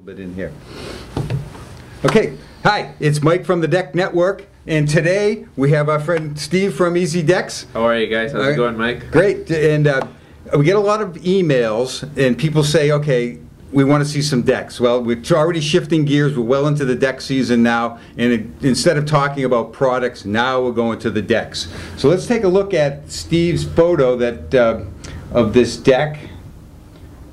Bit in here. Okay, hi, it's Mike from the Deck Network, and today we have our friend Steve from Easy Decks. How are you guys? How's it going, Mike? Great, and we get a lot of emails, and people say, okay, we want to see some decks. Well, we're already shifting gears. We're well into the deck season now, and instead of talking about products, now we're going to the decks. So let's take a look at Steve's photo that of this deck,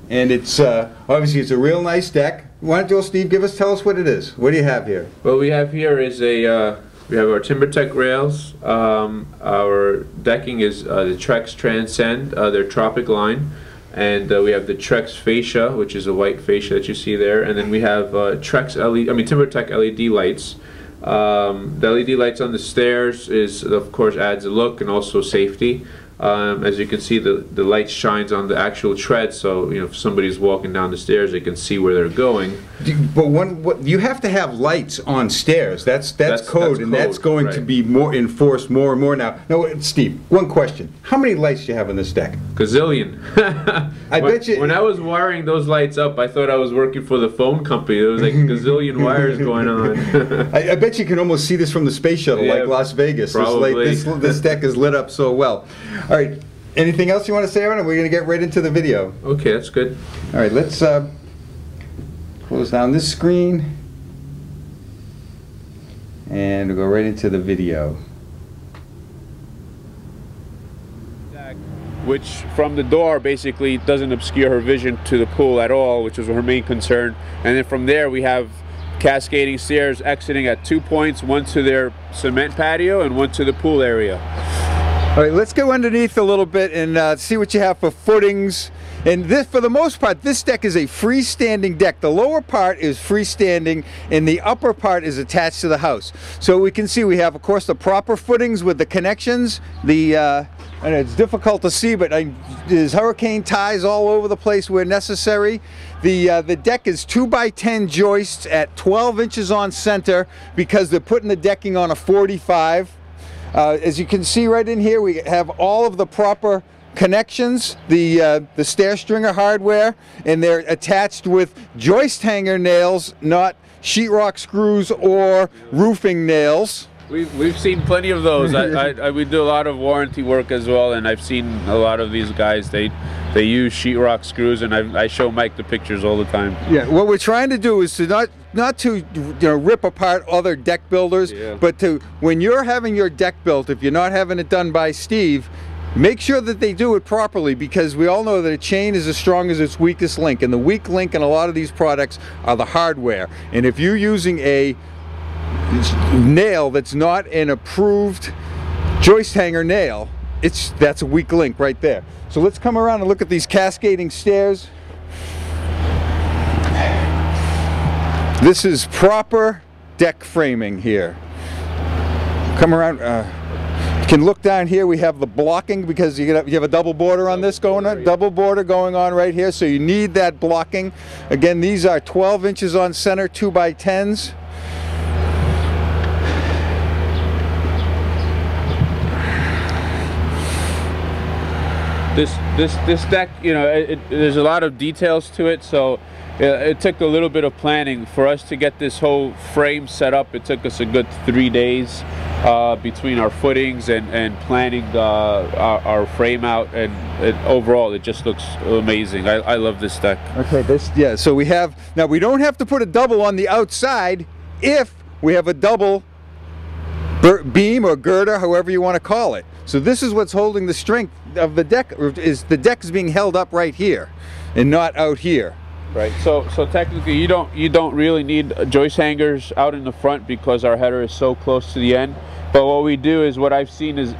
and it's obviously it's a real nice deck. Why don't you, Steve, tell us what it is. What do you have here? What we have here is we have our Timbertech rails. Our decking is the Trex Transcend, their Tropic line, and we have the Trex fascia, which is a white fascia that you see there, and then we have Timbertech LED lights. The LED lights on the stairs of course adds a look and also safety. As you can see, the light shines on the actual tread, so if somebody's walking down the stairs, they can see where they're going. But you have to have lights on stairs. That's code, and that's going to be more enforced more and more now. Now, Steve, one question: how many lights do you have on this deck? Gazillion. I bet you. When I was wiring those lights up, I thought I was working for the phone company. There was like a gazillion wires going on. I bet you can almost see this from the space shuttle, like Las Vegas. Probably. This deck is lit up so well. All right, anything else you want to say on it? We're going to get right into the video. Okay, that's good. All right, let's close down this screen and we'll go right into the video. Which from the door basically doesn't obscure her vision to the pool at all, which was her main concern. And then from there we have cascading stairs exiting at 2 points, one to their cement patio and one to the pool area. All right, let's go underneath a little bit and see what you have for footings. And this, for the most part, this deck is a freestanding deck. The lower part is freestanding and the upper part is attached to the house. So we can see we have, of course, the proper footings with the connections. And it's difficult to see, but there's hurricane ties all over the place where necessary. The deck is 2x10 joists at 12 inches on center because they're putting the decking on a 45. As you can see right in here, we have all of the proper connections, the stair stringer hardware, and they're attached with joist hanger nails, not sheetrock screws or roofing nails. We've seen plenty of those. We do a lot of warranty work as well, and I've seen a lot of these guys. They use sheetrock screws, and I show Mike the pictures all the time. Yeah, what we're trying to do is to not to rip apart other deck builders, but to, when you're having your deck built, if you're not having it done by Steve, make sure that they do it properly, because we all know that a chain is as strong as its weakest link, and the weak link in a lot of these products are the hardware. And if you're using a nail that's not an approved joist hanger nail, that's a weak link right there. So let's come around and look at these cascading stairs. This is proper deck framing here. Come around. You can look down here. We have the blocking because you have a double border on this going on. Double border going on right here. So you need that blocking. Again, these are 12 inches on center, 2x10s. This deck, there's a lot of details to it, so it took a little bit of planning for us to get this whole frame set up. It took us a good 3 days between our footings and planning our frame out, and overall it just looks amazing. I love this deck. Okay, so we have, now we don't have to put a double on the outside if we have a double beam or girder, however you want to call it. So this is what's holding the strength of the deck, is the deck is being held up right here and not out here. Right. So technically you don't really need joist hangers out in the front because our header is so close to the end. But what we do is, what I've seen is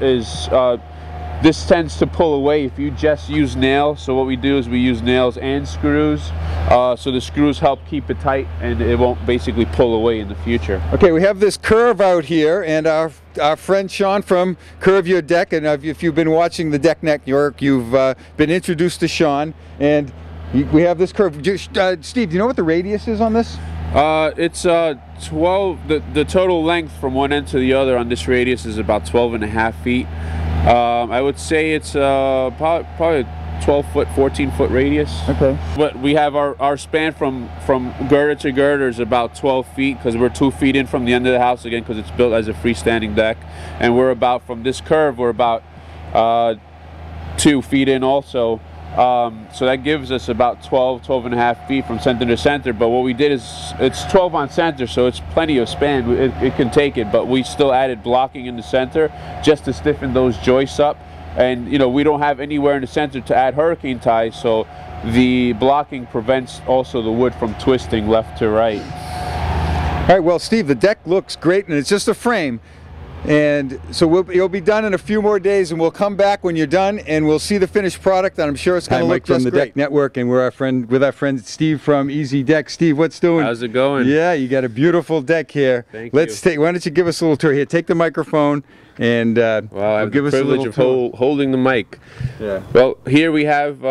this tends to pull away if you just use nails. So what we do is we use nails and screws. So the screws help keep it tight and it won't basically pull away in the future. Okay, we have this curve out here, and our friend Sean from Curve Your Deck, and if you've been watching the Deck Network, you've been introduced to Sean, and we have this curve. Steve, do you know what the radius is on this? It's 12, the total length from one end to the other on this radius is about 12.5 feet. I would say it's probably 12-foot, 14-foot radius. Okay. But we have our span from girder to girder is about 12 feet, because we're 2 feet in from the end of the house, again, because it's built as a freestanding deck. And we're about, from this curve, we're about 2 feet in also. So that gives us about 12 and a half feet from center to center. But what we did is, it's 12 on center, so it's plenty of span. It can take it, but we still added blocking in the center just to stiffen those joists up. And, you know, we don't have anywhere in the center to add hurricane ties, so the blocking prevents also the wood from twisting left to right. All right, well, Steve, the deck looks great, and it's just a frame. And so you'll be done in a few more days, and we'll come back when you're done, and we'll see the finished product, and I'm sure it's going to look just great. From the Deck Network, and we're with our friend Steve from Easy Deck. Steve, what's doing? How's it going? Yeah, you got a beautiful deck here. Thank you. Why don't you give us a little tour here? Take the microphone, and well, I have the privilege of holding the mic. Yeah. Well, here we have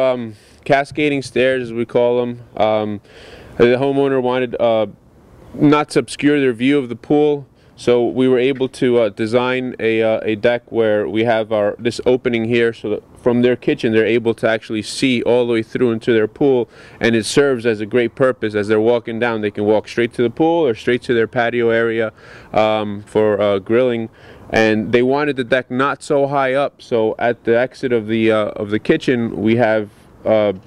cascading stairs, as we call them. The homeowner wanted not to obscure their view of the pool. So we were able to design a deck where we have this opening here, so that from their kitchen they're able to actually see all the way through into their pool, and it serves as a great purpose. As they're walking down, they can walk straight to the pool or straight to their patio area for grilling. And they wanted the deck not so high up, so at the exit of the kitchen we have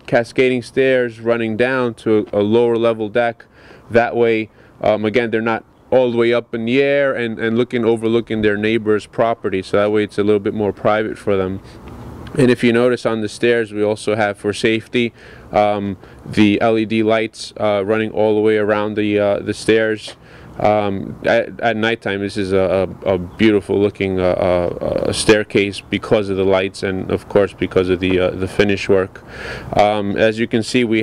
cascading stairs running down to a lower level deck. That way, again, they're not all the way up in the air and overlooking their neighbor's property, so that way it's a little bit more private for them. And if you notice on the stairs, we also have, for safety, the LED lights running all the way around the stairs. At nighttime, this is a beautiful looking staircase because of the lights, and of course because of the finish work. As you can see, we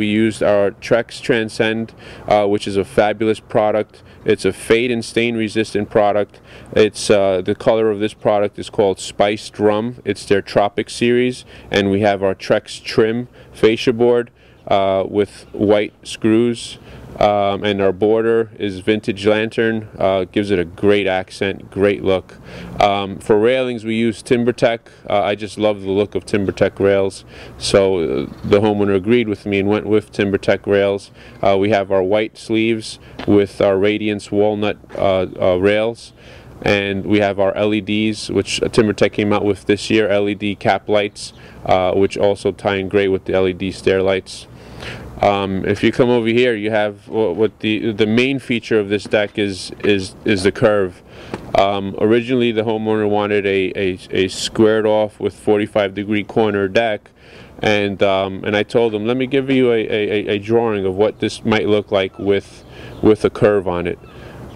used our Trex Transcend, which is a fabulous product. It's a fade and stain resistant product. It's the color of this product is called Spiced Rum. It's their Tropic series, and we have our Trex Trim fascia board with white screws. And our border is vintage lantern, gives it a great accent, great look. For railings, we use Timbertech. I just love the look of Timbertech rails, so the homeowner agreed with me and went with Timbertech rails. We have our white sleeves with our Radiance walnut rails, and we have our LEDs, which Timbertech came out with this year, LED cap lights, which also tie in great with the LED stair lights. If you come over here, you have what the main feature of this deck is the curve. Originally, the homeowner wanted a squared off with 45-degree corner deck, and I told him, let me give you a drawing of what this might look like with a curve on it.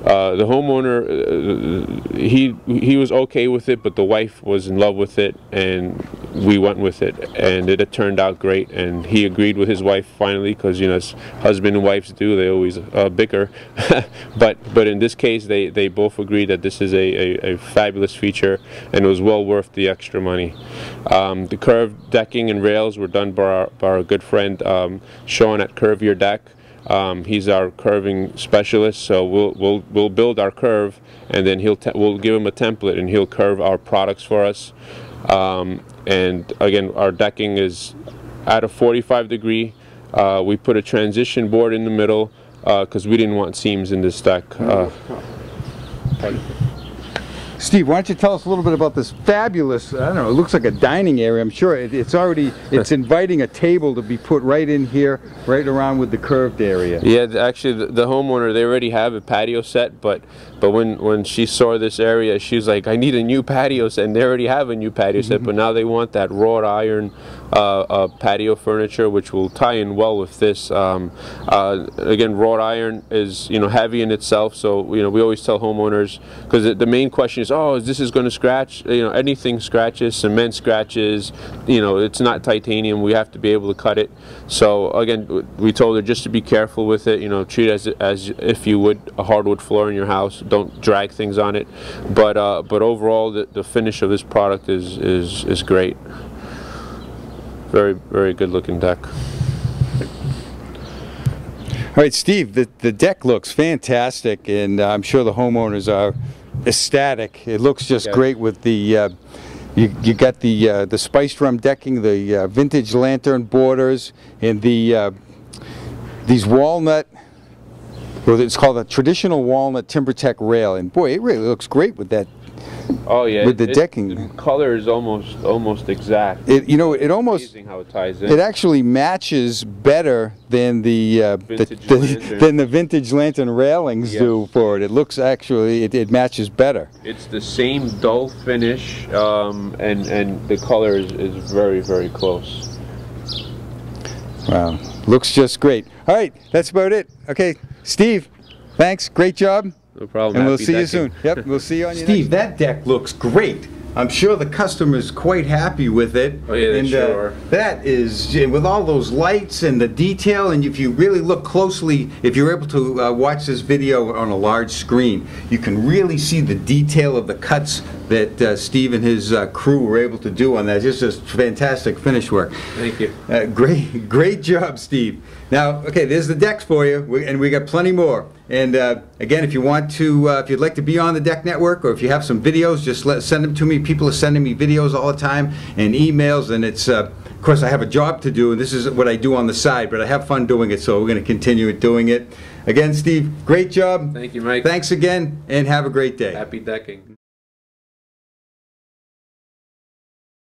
The homeowner, he was okay with it, but the wife was in love with it, and we went with it, and it turned out great. And he agreed with his wife finally, because, you know, as husband and wives do, they always bicker. but in this case, they both agreed that this is a fabulous feature, and it was well worth the extra money. The curved decking and rails were done by our good friend Sean at Curve Your Deck. He's our curving specialist, so we'll build our curve, and then we'll give him a template, and he'll curve our products for us. And again, our decking is at a 45-degree. We put a transition board in the middle because we didn't want seams in this deck. Steve, why don't you tell us a little bit about this fabulous, I don't know, it looks like a dining area. I'm sure it's inviting a table to be put right in here, right around with the curved area. Yeah, actually the homeowner, they already have a patio set, but when she saw this area, she was like, I need a new patio set, and they already have a new patio set, but now they want that wrought iron patio furniture, which will tie in well with this. Again, wrought iron is, you know, heavy in itself, so, you know, we always tell homeowners, because the main question is, oh, this is going to scratch. You know, anything scratches, cement scratches. You know, it's not titanium. We have to be able to cut it. So again, we told her just to be careful with it. You know, treat it as if you would a hardwood floor in your house. Don't drag things on it. But overall, the finish of this product is great. Very, very good looking deck. All right, Steve, the deck looks fantastic, and I'm sure the homeowners are ecstatic. It looks just great with the You got the spiced rum decking, the vintage lantern borders, and the these walnut. Well, it's called a traditional walnut Timbertech rail, and boy, it really looks great with that. Oh yeah, with the decking. The color is almost exact. It almost amazing how it ties in. It actually matches better than the vintage lantern railings do for it. It looks actually it matches better. It's the same dull finish, and the color is very close. Wow, looks just great. All right, that's about it. Okay, Steve, thanks. Great job. No problem. And we'll see you soon. Yep, we'll see you on your Steve, that deck looks great. I'm sure the customer's quite happy with it. Oh yeah, they sure are. That is, with all those lights and the detail, and if you really look closely, if you're able to watch this video on a large screen, you can really see the detail of the cuts that Steve and his crew were able to do on that. It's just fantastic finish work. Thank you. Great job, Steve. Now, okay, there's the decks for you, and we got plenty more. And again, if you want to, if you'd like to be on the Deck Network, or if you have some videos, just send them to me. People are sending me videos all the time and emails, and it's, of course, I have a job to do, and this is what I do on the side, but I have fun doing it, so we're going to continue doing it. Again, Steve, great job. Thank you, Mike. Thanks again, and have a great day. Happy decking.